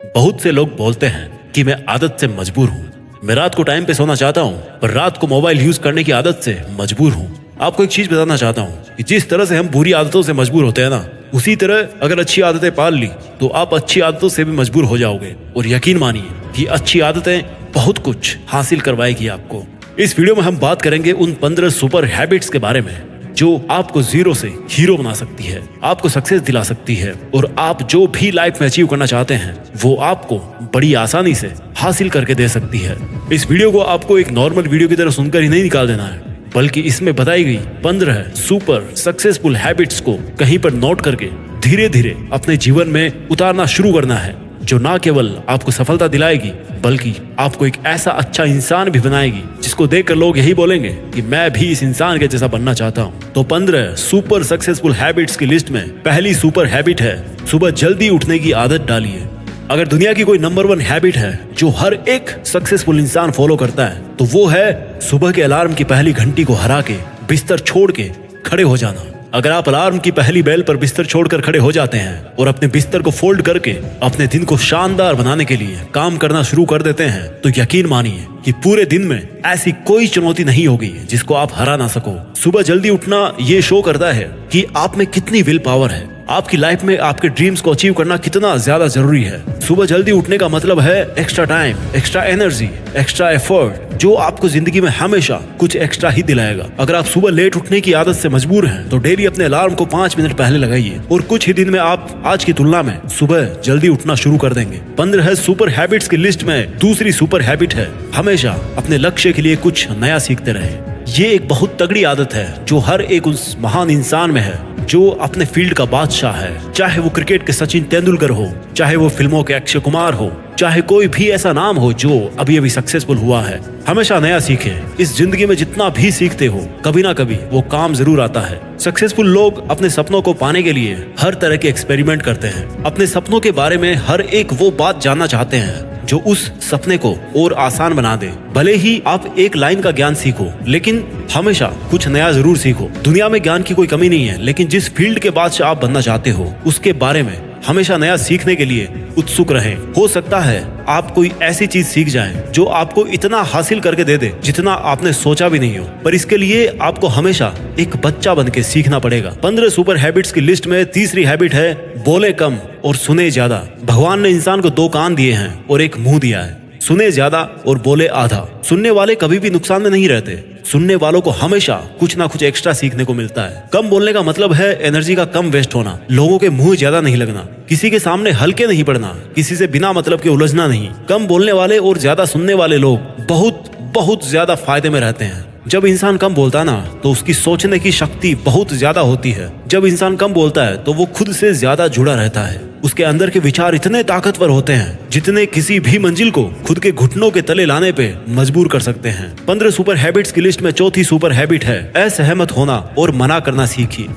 बहुत से लोग बोलते हैं कि मैं आदत से मजबूर हूँ। मैं रात को टाइम पे सोना चाहता हूँ पर रात को मोबाइल यूज करने की आदत से मजबूर हूँ। आपको एक चीज बताना चाहता हूँ कि जिस तरह से हम बुरी आदतों से मजबूर होते हैं ना, उसी तरह अगर अच्छी आदतें पाल ली तो आप अच्छी आदतों से भी मजबूर हो जाओगे। और यकीन मानिए कि अच्छी आदतें बहुत कुछ हासिल करवाएगी आपको। इस वीडियो में हम बात करेंगे उन 15 सुपर हैबिट्स के बारे में जो आपको जीरो से हीरो बना सकती है, आपको सक्सेस दिला सकती है और आप जो भी लाइफ में अचीव करना चाहते हैं वो आपको बड़ी आसानी से हासिल करके दे सकती है। इस वीडियो को आपको एक नॉर्मल वीडियो की तरह सुनकर ही नहीं निकाल देना है, बल्कि इसमें बताई गई 15 सुपर सक्सेसफुल हैबिट्स को कहीं पर नोट करके धीरे धीरे अपने जीवन में उतारना शुरू करना है, जो ना केवल आपको सफलता दिलाएगी बल्कि आपको एक ऐसा अच्छा इंसान भी बनाएगी जिसको देखकर लोग यही बोलेंगे कि मैं भी इस इंसान के जैसा बनना चाहता हूँ। तो 15 सुपर सक्सेसफुल हैबिट्स की लिस्ट में पहली सुपर हैबिट है सुबह जल्दी उठने की आदत डालिए। अगर दुनिया की कोई नंबर 1 हैबिट है जो हर एक सक्सेसफुल इंसान फॉलो करता है तो वो है सुबह के अलार्म की पहली घंटी को हरा के बिस्तर छोड़ के खड़े हो जाना। अगर आप अलार्म की पहली बेल पर बिस्तर छोड़कर खड़े हो जाते हैं और अपने बिस्तर को फोल्ड करके अपने दिन को शानदार बनाने के लिए काम करना शुरू कर देते हैं तो यकीन मानिए कि पूरे दिन में ऐसी कोई चुनौती नहीं होगी जिसको आप हरा ना सको। सुबह जल्दी उठना ये शो करता है कि आप में कितनी विल पावर है, आपकी लाइफ में आपके ड्रीम्स को अचीव करना कितना ज्यादा जरूरी है। सुबह जल्दी उठने का मतलब है extra time, extra energy, extra effort, जो आपको जिंदगी में हमेशा कुछ एक्स्ट्रा ही दिलाएगा। अगर आप सुबह लेट उठने की आदत से मजबूर हैं तो डेली अपने अलार्म को 5 मिनट पहले लगाइए और कुछ ही दिन में आप आज की तुलना में सुबह जल्दी उठना शुरू कर देंगे। 15 सुपर हैबिट्स की लिस्ट में दूसरी सुपर हैबिट है हमेशा अपने लक्ष्य के लिए कुछ नया सीखते रहे। ये एक बहुत तगड़ी आदत है जो हर एक उस महान इंसान में है जो अपने फील्ड का बादशाह है। चाहे वो क्रिकेट के सचिन तेंदुलकर हो, चाहे वो फिल्मों के अक्षय कुमार हो, चाहे कोई भी ऐसा नाम हो जो अभी अभी सक्सेसफुल हुआ है, हमेशा नया सीखे। इस जिंदगी में जितना भी सीखते हो कभी ना कभी वो काम जरूर आता है। सक्सेसफुल लोग अपने सपनों को पाने के लिए हर तरह के एक्सपेरिमेंट करते हैं। अपने सपनों के बारे में हर एक वो बात जानना चाहते हैं जो उस सपने को और आसान बना दे। भले ही आप एक लाइन का ज्ञान सीखो लेकिन हमेशा कुछ नया जरूर सीखो। दुनिया में ज्ञान की कोई कमी नहीं है, लेकिन जिस फील्ड के बादशाह आप बनना चाहते हो उसके बारे में हमेशा नया सीखने के लिए उत्सुक रहें। हो सकता है आप कोई ऐसी चीज सीख जाएं जो आपको इतना हासिल करके दे दे जितना आपने सोचा भी नहीं हो, पर इसके लिए आपको हमेशा एक बच्चा बन के सीखना पड़ेगा। 15 सुपर हैबिट्स की लिस्ट में तीसरी हैबिट है बोले कम और सुने ज्यादा। भगवान ने इंसान को 2 कान दिए हैं और एक मुंह दिया है। सुने ज्यादा और बोले आधा। सुनने वाले कभी भी नुकसान में नहीं रहते। सुनने वालों को हमेशा कुछ ना कुछ एक्स्ट्रा सीखने को मिलता है। कम बोलने का मतलब है एनर्जी का कम वेस्ट होना, लोगों के मुंह ज्यादा नहीं लगना, किसी के सामने हल्के नहीं पड़ना, किसी से बिना मतलब के उलझना नहीं। कम बोलने वाले और ज्यादा सुनने वाले लोग बहुत बहुत ज्यादा फायदे में रहते हैं। जब इंसान कम बोलता है ना तो उसकी सोचने की शक्ति बहुत ज्यादा होती है। जब इंसान कम बोलता है तो वो खुद से ज्यादा जुड़ा रहता है। उसके अंदर के विचार इतने ताकतवर होते हैं जितने किसी भी मंजिल को खुद के घुटनों के तले लाने पे मजबूर कर सकते हैं। 15 सुपर हैबिट्स की लिस्ट में चौथी सुपर हैबिट है असहमत होना और मना करना सीखिए।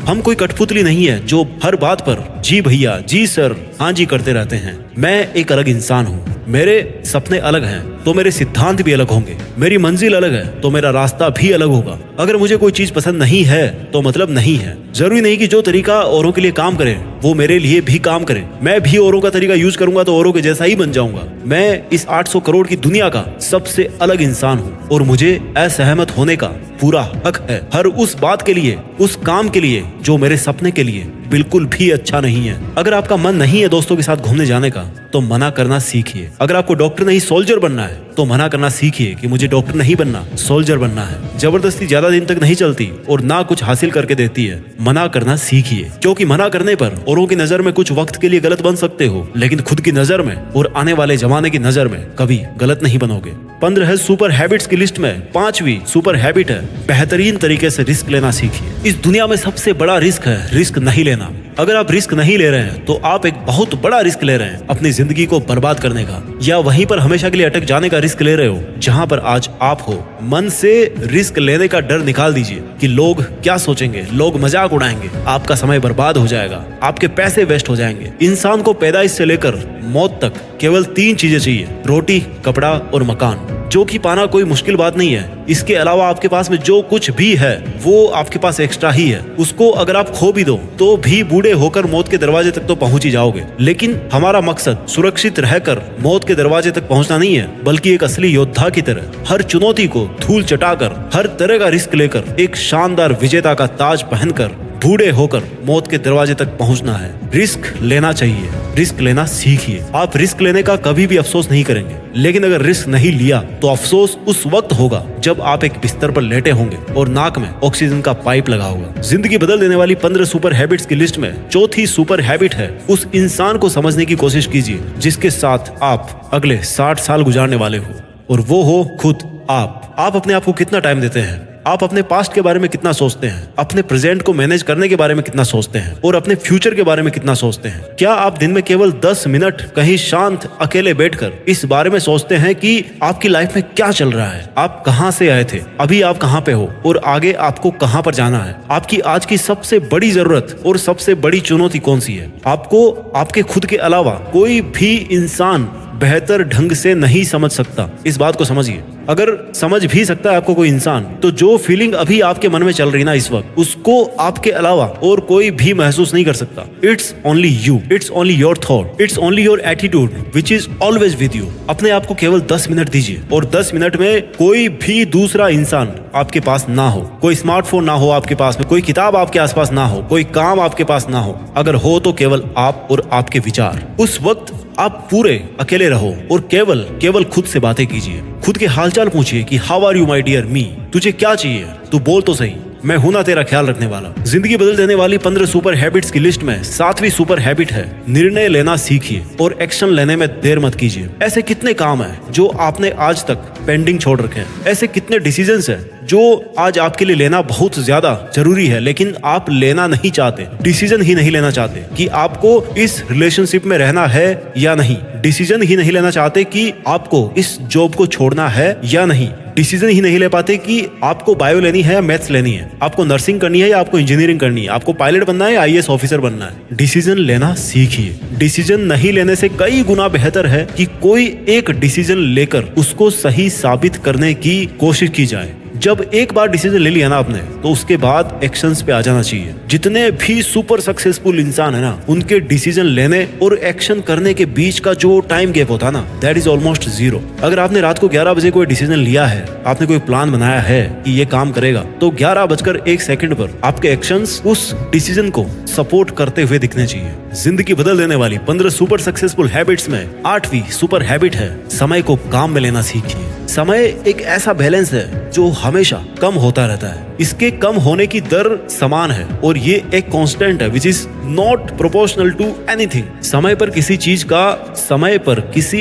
हम कोई कठपुतली नहीं है जो हर बात पर जी भैया, जी सर, हाँ जी करते रहते हैं। मैं एक अलग इंसान हूँ। मेरे सपने अलग हैं तो मेरे सिद्धांत भी अलग होंगे। मेरी मंजिल अलग है तो मेरा रास्ता भी अलग होगा। अगर मुझे कोई चीज पसंद नहीं है तो मतलब नहीं है। जरूरी नहीं कि जो तरीका औरों के लिए काम करे वो मेरे लिए भी काम करे। मैं भी औरों का तरीका यूज करूंगा तो औरों के जैसा ही बन जाऊंगा। मैं इस 800 करोड़ की दुनिया का सबसे अलग इंसान हूँ और मुझे असहमत होने का पूरा हक है हर उस बात के लिए, उस काम के लिए जो मेरे सपने के लिए बिल्कुल भी अच्छा नहीं है। अगर आपका मन नहीं है दोस्तों के साथ घूमने जाने का तो मना करना सीखिए। अगर आपको डॉक्टर नहीं सोल्जर बनना है तो मना करना सीखिए कि मुझे डॉक्टर नहीं बनना, सोल्जर बनना है। जबरदस्ती ज्यादा दिन तक नहीं चलती और ना कुछ हासिल करके देती है। मना करना सीखिए, क्योंकि मना करने पर औरों की नजर में कुछ वक्त के लिए गलत बन सकते हो लेकिन खुद की नजर में और आने वाले जमाने की नजर में कभी गलत नहीं बनोगे। 15 सुपर हैबिट्स की लिस्ट में 5वीं सुपर हैबिट है बेहतरीन तरीके से रिस्क लेना सीखिए। इस दुनिया में सबसे बड़ा रिस्क है रिस्क नहीं लेना। अगर आप रिस्क नहीं ले रहे हैं तो आप एक बहुत बड़ा रिस्क ले रहे हैं अपनी जिंदगी को बर्बाद करने का, या वहीं पर हमेशा के लिए अटक जाने का रिस्क ले रहे हो जहां पर आज आप हो। मन से रिस्क लेने का डर निकाल दीजिए कि कि लोग क्या सोचेंगे, लोग मजाक उड़ाएंगे, आपका समय बर्बाद हो जाएगा, आपके पैसे वेस्ट हो जाएंगे। इंसान को पैदाइश से लेकर मौत तक केवल 3 चीजें चाहिए, रोटी, कपड़ा और मकान, जो कि पाना कोई मुश्किल बात नहीं है। इसके अलावा आपके पास में जो कुछ भी है वो आपके पास एक्स्ट्रा ही है। उसको अगर आप खो भी दो तो भी बूढ़े होकर मौत के दरवाजे तक तो पहुंच ही जाओगे। लेकिन हमारा मकसद सुरक्षित रहकर मौत के दरवाजे तक पहुंचना नहीं है, बल्कि एक असली योद्धा की तरह हर चुनौती को धूल चटाकर, हर तरह का रिस्क लेकर, एक शानदार विजेता का ताज पहनकर बूढ़े होकर मौत के दरवाजे तक पहुंचना है। रिस्क लेना चाहिए, रिस्क लेना सीखिए। आप रिस्क लेने का कभी भी अफसोस नहीं करेंगे, लेकिन अगर रिस्क नहीं लिया तो अफसोस उस वक्त होगा जब आप एक बिस्तर पर लेटे होंगे और नाक में ऑक्सीजन का पाइप लगा होगा। जिंदगी बदल देने वाली 15 सुपर हैबिट्स की लिस्ट में चौथी सुपर हैबिट है, उस इंसान को समझने की कोशिश कीजिए जिसके साथ आप अगले 60 साल गुजारने वाले हो, और वो हो खुद आप। आप अपने आप को कितना टाइम देते हैं? आप अपने पास्ट के बारे में कितना सोचते हैं? अपने प्रेजेंट को मैनेज करने के बारे में कितना सोचते हैं? और अपने फ्यूचर के बारे में कितना सोचते हैं? क्या आप दिन में केवल 10 मिनट कहीं शांत अकेले बैठकर इस बारे में सोचते हैं कि आपकी लाइफ में क्या चल रहा है, आप कहां से आए थे, अभी आप कहां पे हो और आगे आपको कहां पर जाना है? आपकी आज की सबसे बड़ी जरूरत और सबसे बड़ी चुनौती कौन सी है? आपको आपके खुद के अलावा कोई भी इंसान बेहतर ढंग से नहीं समझ सकता। इस बात को समझिए। अगर समझ भी सकता है आपको कोई इंसान, तो जो फीलिंग अभी आपके मन में चल रही ना इस वक्त, उसको आपके अलावा और कोई भी महसूस नहीं कर सकता। It's only you, it's only your thought, it's only your attitude which is always with you. अपने आप को केवल 10 मिनट दीजिए, और 10 मिनट में कोई भी दूसरा इंसान आपके पास ना हो, कोई स्मार्टफोन ना हो आपके पास में, कोई किताब आपके आसपास ना हो, कोई काम आपके पास ना हो। अगर हो तो केवल आप और आपके विचार। उस वक्त आप पूरे अकेले रहो और केवल खुद से बातें कीजिए। खुद के हालचाल पूछिए कि how are you my dear मी, तुझे क्या चाहिए, तू बोल तो सही, मैं हूं ना तेरा ख्याल रखने वाला। जिंदगी बदल देने वाली 15 सुपर हैबिट्स की लिस्ट में 7वीं सुपर हैबिट है, निर्णय लेना सीखिए और एक्शन लेने में देर मत कीजिए। ऐसे कितने काम हैं जो आपने आज तक पेंडिंग छोड़ रखे हैं? ऐसे कितने डिसीजंस हैं जो आज आपके लिए लेना बहुत ज्यादा जरूरी है, लेकिन आप लेना नहीं चाहते, डिसीजन ही नहीं लेना चाहते कि आपको इस रिलेशनशिप में रहना है या नहीं, डिसीजन ही नहीं लेना चाहते कि आपको इस जॉब को छोड़ना है या नहीं, डिसीजन ही नहीं ले पाते कि आपको बायो लेनी है या मैथ्स लेनी है, आपको नर्सिंग करनी है या आपको इंजीनियरिंग करनी है, आपको पायलट बनना है या आईएएस ऑफिसर बनना है। डिसीजन लेना सीखिए। डिसीजन नहीं लेने से कई गुना बेहतर है कि कोई एक डिसीजन लेकर उसको सही साबित करने की कोशिश की जाए। जब एक बार डिसीजन ले लिया ना आपने, तो उसके बाद एक्शंस पे आ जाना चाहिए। जितने भी सुपर सक्सेसफुल इंसान है ना, उनके डिसीजन लेने और एक्शन करने के बीच का जो टाइम गैप होता है ना, दैट इज ऑलमोस्ट 0। अगर आपने रात को 11 बजे कोई डिसीजन लिया है, आपने कोई प्लान बनाया है कि ये काम करेगा, तो 11:01 पर आपके एक्शंस उस डिसीजन को सपोर्ट करते हुए दिखने चाहिए। जिंदगी बदल देने वाली 15 सुपर सक्सेसफुल हैबिट्स में 8वीं सुपर हैबिट है, समय को काम में लेना सीखिए। समय एक ऐसा बैलेंस है जो हमेशा कम होता रहता है। इसके कम होने की दर समान है और ये एक कांस्टेंट है which is not proportional to anything. समय पर किसी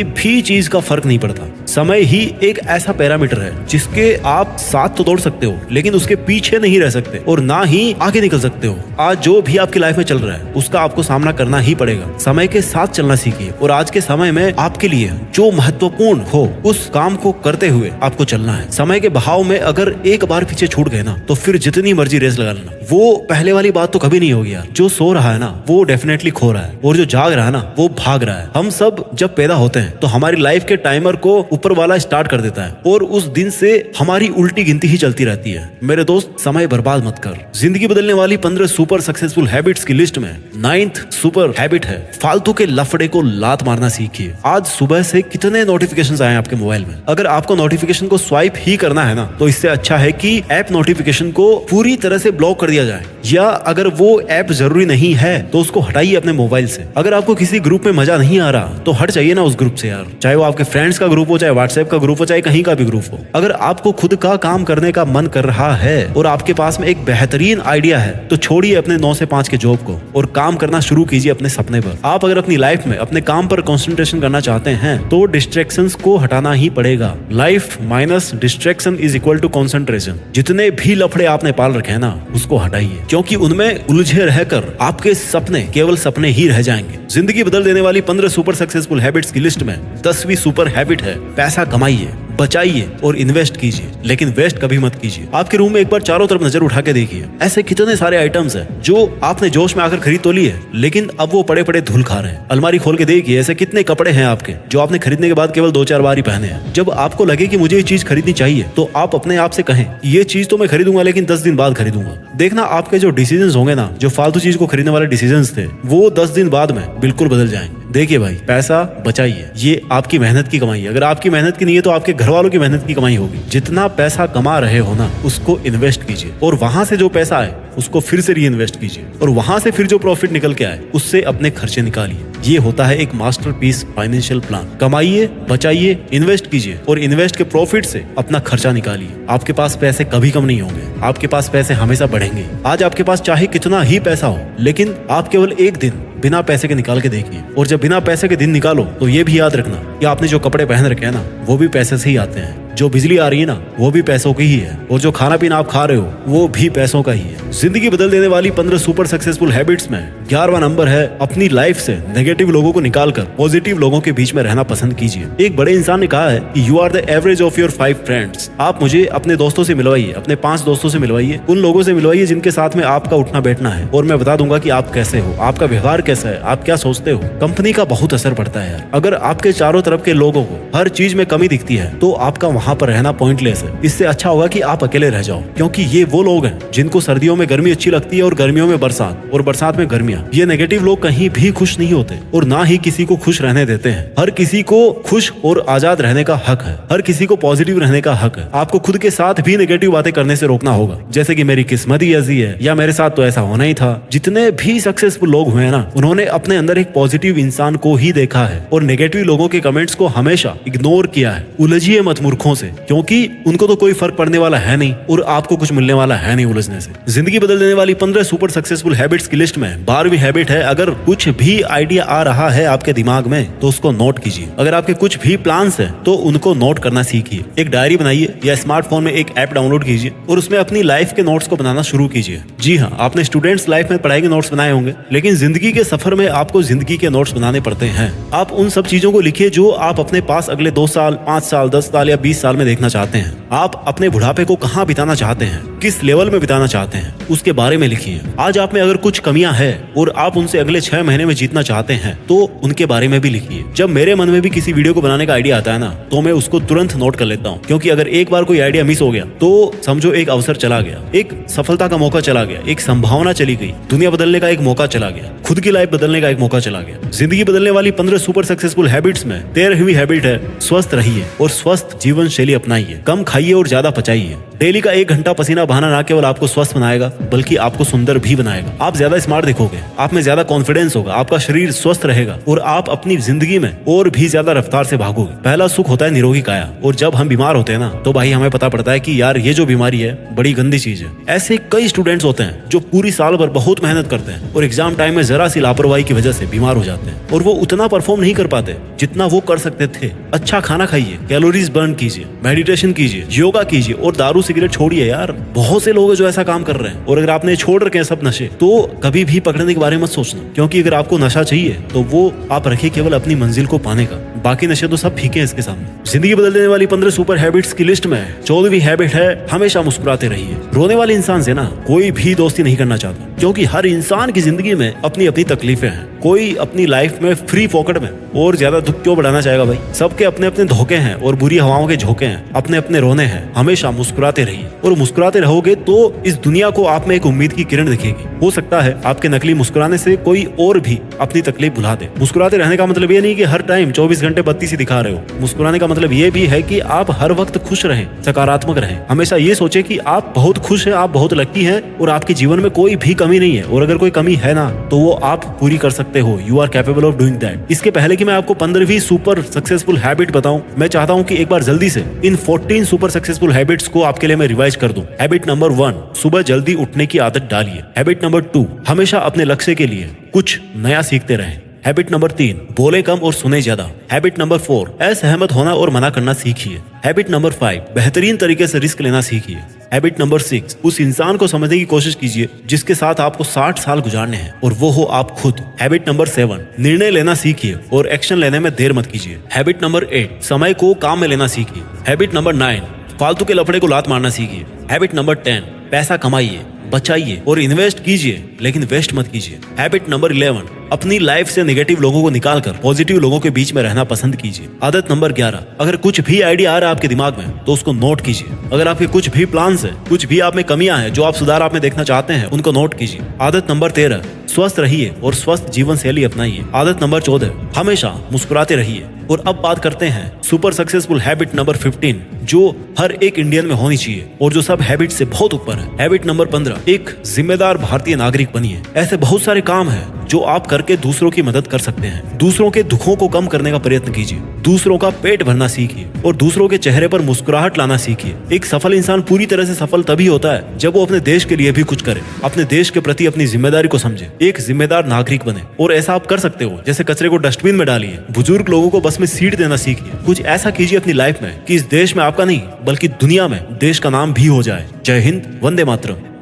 भी चीज का फर्क नहीं पड़ता। समय ही एक ऐसा पैरामीटर है जिसके आप साथ तो दौड़ सकते हो, लेकिन उसके पीछे नहीं रह सकते और ना ही आगे निकल सकते हो। आज जो भी आपकी लाइफ में चल रहा है उसका आपको सामना करना ही पड़ेगा। समय के साथ चलना सीखिए और आज के समय में आपके लिए जो महत्वपूर्ण हो उस काम को करते हुए आपको चलना है। समय के बहाव में अगर एक बार पीछे छूट गए ना, तो फिर जितनी मर्जी रेस लगा लेना, वो पहले वाली बात तो कभी नहीं होगी यार। जो सो रहा है ना वो डेफिनेटली खो रहा है, और जो जाग रहा है ना वो भाग रहा है। हम सब जब पैदा होते हैं तो हमारी लाइफ के टाइमर को ऊपर वाला स्टार्ट कर देता है और उस दिन से हमारी उल्टी गिनती ही चलती रहती है। मेरे दोस्त, समय बर्बाद मत कर। जिंदगी बदलने वाली 15 सुपर सक्सेसफुल हैबिट्स की लिस्ट में 9th सुपर हैबिट है, फालतू के लफड़े को लात मारना सीखिए। आज सुबह से कितने नोटिफिकेशंस आए आपके मोबाइल में? अगर आपको नोटिफिकेशन को स्वाइप ही करना है ना, तो इससे अच्छा है कि ऐप नोटिफिकेशन को पूरी तरह से ब्लॉक कर दिया जाए, या अगर वो ऐप जरूरी नहीं है तो उसको हटाइए अपने मोबाइल से। अगर आपको किसी ग्रुप में मजा नहीं आ रहा तो हट जाइए ना उस ग्रुप से यार, चाहे वो आपके फ्रेंड्स का ग्रुप हो, चाहे व्हाट्सएप का ग्रुप हो, चाहे कहीं का भी ग्रुप हो। अगर आपको खुद का काम करने का मन कर रहा है और आपके पास में एक बेहतरीन आइडिया है, तो छोड़िए अपने 9 से 5 के जॉब को और काम करना शुरू कीजिए अपने सपने पर। आप अगर अपनी लाइफ में अपने काम पर कंसंट्रेशन करना चाहते हैं तो डिस्ट्रैक्शंस को हटाना ही पड़ेगा। Life minus distraction is equal to concentration. जितने भी लफड़े आपने पाल रखे हैं ना, उसको हटाइए, क्योंकि उनमें उलझे रहकर आपके सपने केवल सपने ही रह जाएंगे। जिंदगी बदल देने वाली 15 सुपर सक्सेसफुल हैबिट्स की लिस्ट में 10वीं सुपर हैबिट है, पैसा कमाइए, बचाइए और इन्वेस्ट कीजिए, लेकिन वेस्ट कभी मत कीजिए। आपके रूम में एक बार चारों तरफ नजर उठा के देखिए, ऐसे कितने सारे आइटम्स हैं जो आपने जोश में आकर खरीद तो लिए, लेकिन अब वो पड़े पड़े धूल खा रहे हैं। अलमारी खोल के देखिए, ऐसे कितने कपड़े हैं आपके जो आपने खरीदने के बाद केवल 2-4 बार ही पहने हैं। जब आपको लगे कि मुझे ये चीज खरीदनी चाहिए तो आप अपने आप से कहें ये चीज तो मैं खरीदूंगा, लेकिन 10 दिन बाद खरीदूंगा। देखना आपके जो डिसीजंस होंगे ना, जो फालतू चीज को खरीदने वाले डिसीजंस थे, वो 10 दिन बाद में बिल्कुल बदल जाएंगे। देखिए भाई, पैसा बचाइए, ये आपकी मेहनत की कमाई है। अगर आपकी मेहनत की नहीं है तो आपके घर वालों की मेहनत की कमाई होगी। जितना पैसा कमा रहे हो ना, उसको इन्वेस्ट कीजिए और वहां से जो पैसा आए उसको फिर से री इन्वेस्ट कीजिए और वहां से फिर जो प्रॉफिट निकल के आए उससे अपने खर्चे निकालिए। ये होता है एक मास्टरपीस फाइनेंशियल प्लान। कमाइए, बचाइए, इन्वेस्ट कीजिए और इन्वेस्ट के प्रॉफिट से अपना खर्चा निकालिए। आपके पास पैसे कभी कम नहीं होंगे, आपके पास पैसे हमेशा बढ़ेंगे। आज आपके पास चाहे कितना ही पैसा हो, लेकिन आप केवल एक दिन बिना पैसे के निकाल के देखिए, और जब बिना पैसे के दिन निकालो तो ये भी याद रखना कि आपने जो कपड़े पहन रखे हैं ना, वो भी पैसे से ही आते हैं। जो बिजली आ रही है ना, वो भी पैसों की ही है, और जो खाना पीना आप खा रहे हो वो भी पैसों का ही है। जिंदगी बदल देने वाली 15 सुपर सक्सेसफुल हैबिट्स में 11वां नंबर है, अपनी लाइफ से नेगेटिव लोगों को निकालकर पॉजिटिव लोगों के बीच में रहना पसंद कीजिए। एक बड़े इंसान ने कहा है कि you are the average of your 5 friends. आप मुझे अपने दोस्तों से मिलवाइए, अपने 5 दोस्तों से मिलवाइए, उन लोगों से मिलवाइए जिनके साथ में आपका उठना बैठना है, और मैं बता दूंगा कि आप कैसे हो, आपका व्यवहार कैसा है, आप क्या सोचते हो। कंपनी का बहुत असर पड़ता है यार। अगर आपके चारों तरफ के लोगों को हर चीज में कमी दिखती है तो आपका वहां पर रहना पॉइंटलेस है। इससे अच्छा होगा कि आप अकेले रह जाओ, क्योंकि ये वो लोग हैं जिनको सर्दियों में गर्मी अच्छी लगती है और गर्मियों में बरसात, और बरसात में गर्मियां। ये नेगेटिव लोग कहीं भी खुश नहीं होते और ना ही किसी को खुश रहने देते हैं। हर किसी को खुश और आजाद रहने का हक है, हर किसी को पॉजिटिव रहने का हक है। आपको खुद के साथ भी नेगेटिव बातें करने से रोकना होगा, जैसे कि मेरी किस्मत ही ऐसी है, या मेरे साथ तो ऐसा होना ही था। जितने भी सक्सेसफुल लोग हुए हैं ना, उन्होंने अपने अंदर एक पॉजिटिव इंसान को ही देखा है और नेगेटिव लोगों के कमेंट्स को हमेशा इग्नोर किया है। उलझिए मत मूर्खों से, क्योंकि उनको तो कोई फर्क पड़ने वाला है नहीं और आपको कुछ मिलने वाला है नहीं उलझने से। जिंदगी बदल देने वाली 15 सुपर सक्सेसफुल हैबिट्स की लिस्ट में 12वीं हैबिट है, अगर कुछ भी आइडिया आ रहा है आपके दिमाग में तो उसको नोट कीजिए। अगर आपके कुछ भी प्लान्स हैं तो उनको नोट करना सीखिए। एक डायरी बनाइए या स्मार्टफोन में एक ऐप डाउनलोड कीजिए और उसमें अपनी लाइफ के नोट्स को बनाना शुरू कीजिए। जी हाँ, आपने स्टूडेंट्स लाइफ में पढ़ाई के नोट्स बनाए होंगे, लेकिन जिंदगी के सफर में आपको जिंदगी के नोट्स बनाने पड़ते हैं। आप उन सब चीजों को लिखिए जो आप अपने पास अगले 2 साल, 5 साल, 10 साल या 20 साल में देखना चाहते हैं। आप अपने बुढ़ापे को कहाँ बिताना चाहते हैं, किस लेवल में बिताना चाहते हैं, उसके बारे में लिखिए। आज आप में अगर कुछ कमियां हैं और आप उनसे अगले 6 महीने में जीतना चाहते हैं तो उनके बारे में भी लिखिए। जब मेरे मन में भी किसी वीडियो को बनाने का आइडिया आता है ना, तो मैं उसको तुरंत नोट कर लेता हूँ, क्योंकि अगर एक बार कोई आइडिया मिस हो गया तो समझो एक अवसर चला गया, एक सफलता का मौका चला गया, एक संभावना चली गई, दुनिया बदलने का एक मौका चला गया, खुद की लाइफ बदलने का एक मौका चला गया। जिंदगी बदलने वाली 15 सुपर सक्सेसफुल हैबिट्स में 13वीं हैबिट है, स्वस्थ रहिए और स्वस्थ जीवन शैली अपनाइए। कम खाइए और ज्यादा पचाइए। डेली का 1 घंटा पसीना बहाना ना केवल आपको स्वस्थ बनाएगा बल्कि आपको सुंदर भी बनाएगा। आप ज्यादा स्मार्ट दिखोगे, आप में ज्यादा कॉन्फिडेंस होगा, आपका शरीर स्वस्थ रहेगा और आप अपनी जिंदगी में और भी ज्यादा रफ्तार से भागोगे। पहला सुख होता है निरोगी काया, और जब हम बीमार होते हैं ना तो भाई हमें पता पड़ता है कि यार ये जो बीमारी है बड़ी गंदी चीज है। ऐसे कई स्टूडेंट्स होते हैं जो पूरी साल भर बहुत मेहनत करते हैं और एग्जाम टाइम में जरा सी लापरवाही की वजह से बीमार हो जाते हैं और वो उतना परफॉर्म नहीं कर पाते जितना वो कर सकते थे। अच्छा खाना खाइए, कैलोरीज बर्न कीजिए, मेडिटेशन कीजिए, योगा कीजिए और दारू सिगरेट छोड़िए। यार बहुत से लोग हैं जो ऐसा काम कर रहे हैं, और अगर आपने छोड़ रखे हैं सब नशे तो कभी भी पकड़ने के बारे में मत सोचना, क्योंकि अगर आपको नशा चाहिए तो वो आप रखिए केवल अपनी मंजिल को पाने का, बाकी नशे तो सब फीके हैं इसके सामने। जिंदगी बदल देने वाली 15 सुपर हैबिट्स की लिस्ट में 14वीं हैबिट है, हमेशा मुस्कुराते रहिए। रोने वाले इंसान से ना कोई भी दोस्ती नहीं करना चाहता, क्योंकि हर इंसान की जिंदगी में अपनी अपनी तकलीफें हैं। कोई अपनी लाइफ में फ्री पॉकेट में और ज्यादा दुख क्यों बढ़ाना चाहेगा भाई। सबके अपने अपने धोखे हैं और बुरी हवाओं के झोंके हैं, अपने अपने रोने हैं। हमेशा मुस्कुराते रहिए, और मुस्कुराते रहोगे तो इस दुनिया को आप में एक उम्मीद की किरण दिखेगी। हो सकता है आपके नकली मुस्कुराने से कोई और भी अपनी तकलीफ भुला दे। मुस्कुराते रहने का मतलब ये नहीं कि हर टाइम 24 घंटे बत्ती सी दिखा रहे हो। मुस्कुराने का मतलब ये भी है कि आप हर वक्त खुश रहें, सकारात्मक रहें। हमेशा ये सोचे कि आप बहुत खुश हैं, आप बहुत लकी हैं और आपके जीवन में कोई भी कमी नहीं है, और अगर कोई कमी है ना तो वो आप पूरी कर सकते हो। You are capable of doing that. इसके पहले कि मैं आपको 15वीं सुपर सक्सेसफुल हैबिट बताऊं, मैं चाहता हूं कि एक बार जल्दी से इन 14 सुपर सक्सेसफुल हैबिट्स को आपके लिए मैं रिवाइज कर दूं। हैबिट नंबर 1, सुबह जल्दी उठने की आदत डालिए। हैबिट नंबर 2, हमेशा अपने लक्ष्य के लिए कुछ नया सीखते रहें। हैबिट नंबर 3, बोले कम और सुने ज्यादा। हैबिट नंबर 4, असहमत होना और मना करना सीखिए। हैबिट नंबर 5, बेहतरीन तरीके से रिस्क लेना सीखिए। हैबिट नंबर 6, उस इंसान को समझने की कोशिश कीजिए जिसके साथ आपको 60 साल गुजारने हैं और वो हो आप खुद। हैबिट नंबर 7, निर्णय लेना सीखिए और एक्शन लेने में देर मत कीजिए। हैबिट नंबर 8, समय को काम में लेना सीखिए। हैबिट नंबर 9, फालतू के लफड़े को लात मारना सीखिए। हैबिट नंबर 10, पैसा कमाइए, बचाइए और इन्वेस्ट कीजिए, लेकिन वेस्ट मत कीजिए। हैबिट नंबर 11, अपनी लाइफ से नेगेटिव लोगों को निकालकर पॉजिटिव लोगों के बीच में रहना पसंद कीजिए। आदत नंबर 11, अगर कुछ भी आइडिया आ रहा है आपके दिमाग में तो उसको नोट कीजिए। अगर आपके कुछ भी प्लान्स है, कुछ भी आप में कमियां हैं जो आप सुधार आप में देखना चाहते हैं, उनको नोट कीजिए। आदत नंबर 13, स्वस्थ रहिए और स्वस्थ जीवन शैली अपनाइए। आदत नंबर 14, हमेशा मुस्कुराते रहिए। और अब बात करते हैं सुपर सक्सेसफुल हैबिट नंबर 15, जो हर एक इंडियन में होनी चाहिए और जो सब हैबिट से बहुत ऊपर है। हैबिट नंबर 15, एक जिम्मेदार भारतीय नागरिक बनिए। ऐसे बहुत सारे काम हैं जो आप करके दूसरों की मदद कर सकते हैं। दूसरों के दुखों को कम करने का प्रयत्न कीजिए, दूसरों का पेट भरना सीखिए और दूसरों के चेहरे पर मुस्कुराहट लाना सीखिए। एक सफल इंसान पूरी तरह से सफल तभी होता है जब वो अपने देश के लिए भी कुछ करे, अपने देश के प्रति अपनी जिम्मेदारी को समझे, एक जिम्मेदार नागरिक बने। और ऐसा आप कर सकते हो, जैसे कचरे को डस्टबिन में डालिए, बुजुर्ग लोगों को बस में सीट देना सीखिए। कुछ ऐसा कीजिए अपनी लाइफ में कि इस देश में आपका नहीं बल्कि दुनिया में देश का नाम भी हो जाए। जय हिंद, वंदे मातरम।